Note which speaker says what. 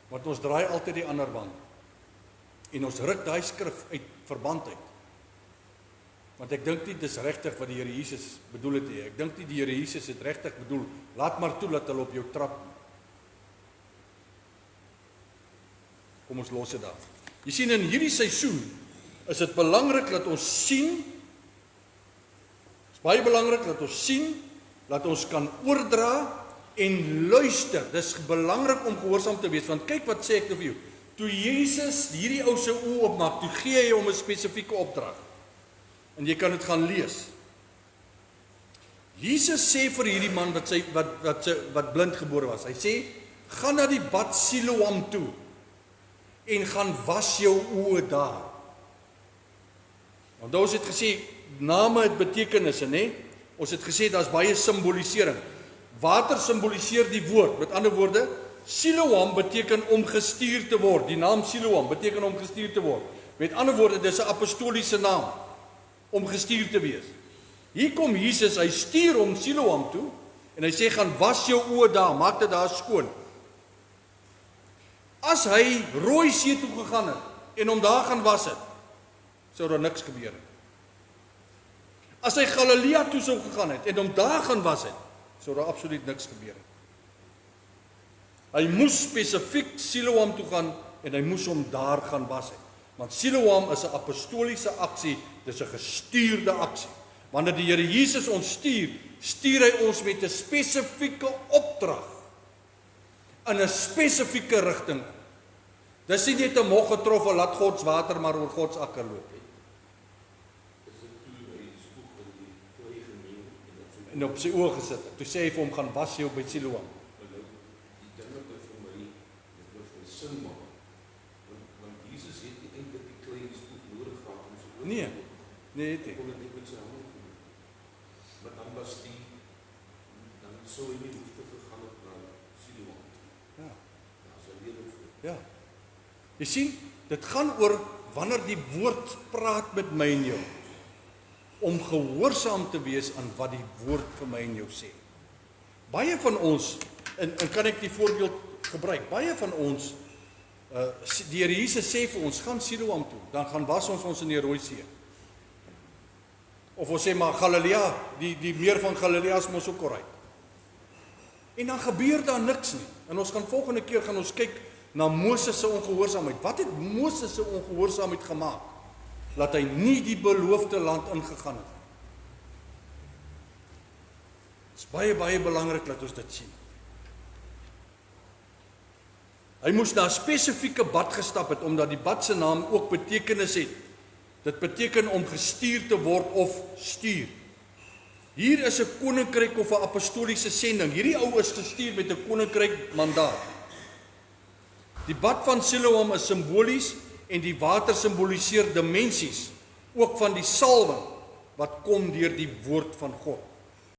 Speaker 1: Want ons draai altyd die ander wand. En ons ruk daai skrif uit verband uit. Want ek dink nie dis regtig wat die Here Jesus bedoel het nie. Ek dink nie die Here Jesus het regtig bedoel, laat maar toe dat hulle op jou trap. Kom ons los dit daar. Jy sien, in hierdie seisoen is dit belangrik dat ons sien, is baie belangrik dat ons sien, dat ons kan oordra en luister. Dis belangrik om gehoorsaam te wees, want kyk wat sê ek nou vir jou. Toe Jesus hierdie ou se oë oopmaak, toe gee hy hom 'n spesifieke opdrag. En jy kan dit gaan lees. Jesus sê vir hierdie man wat blind gebore was, hy sê, gaan na die bad Siloam toe en gaan was jou oë daar. Want ons het gesê, name het betekenisse, né? Ons het gesê, daar's baie simbolisering. Water simboliseer die woord, met ander woorde, Siloam beteken om gestuur te word. Die naam Siloam beteken om gestuur te word. Met ander woorde, dis 'n apostoliese naam, om gestuur te wees. Hier kom Jesus, hy stuur hom Siloam toe, en hy sê, gaan was jou oë daar, maak dit daar skoon. As hy Rooi See toe gegaan het, en hom daar gaan was het, sou daar niks gebeur het. As hy Galilea toe sou gegaan het, en hom daar gaan was het, sou daar absoluut niks gebeur het. Hy moes spesifiek Siloam toe gaan, en hy moes hom daar gaan was het. Want Siloam is 'n apostoliese aksie, dis 'n gestuurde aksie. Wanneer die Here Jesus ons stuur, stuur hy ons met 'n spesifieke opdrag, in 'n spesifieke rigting. Dis nie net 'n mog getrof, laat God se water maar oor God se akker loop nie. En op sy oë gesit het. Toe sê hy vir hom, gaan was jou by Siloam.
Speaker 2: Die ding wat vir my sin maak, want Jesus het nie eintlik die klein spoed nodig gehad om sy oë
Speaker 1: Nee, nee, het nie.
Speaker 2: kon dit met sy hande doen. Maar dan was dan sou hy nie hoef te gegaan het na Siloam.
Speaker 1: Ja.
Speaker 2: As hy lewe voor.
Speaker 1: Ja. Jy sien, dit gaan oor wanneer die woord praat met my en jou, om gehoorsaam te wees aan wat die woord vir my en jou sê. Baie van ons, en kan ek die voorbeeld gebruik, baie van ons, die Here Jesus sê vir ons, gaan Siloam toe, dan gaan was ons in die Rooi See. Of ons sê maar Galilea, die meer van Galilea is mos ook korrek. En dan gebeur daar niks nie. En ons gaan volgende keer gaan ons kyk na Moses se ongehoorsaamheid. Wat het Moses se ongehoorsaamheid gemaak? Laat hy nie die beloofde land ingegaan het. Dit is baie, baie belangrik dat ons dit sien. Hy moes na 'n spesifieke bad gestap het, omdat die bad se naam ook betekenis het. Dit beteken om gestuur te word of stuur. Hier is 'n koninkryk of 'n apostoliese sending. Hierdie ou is gestuur met 'n koninkryk mandaat. Die bad van Siloam is simbolies en die water simboliseer dimensies, ook van die salwing wat kom deur die woord van God.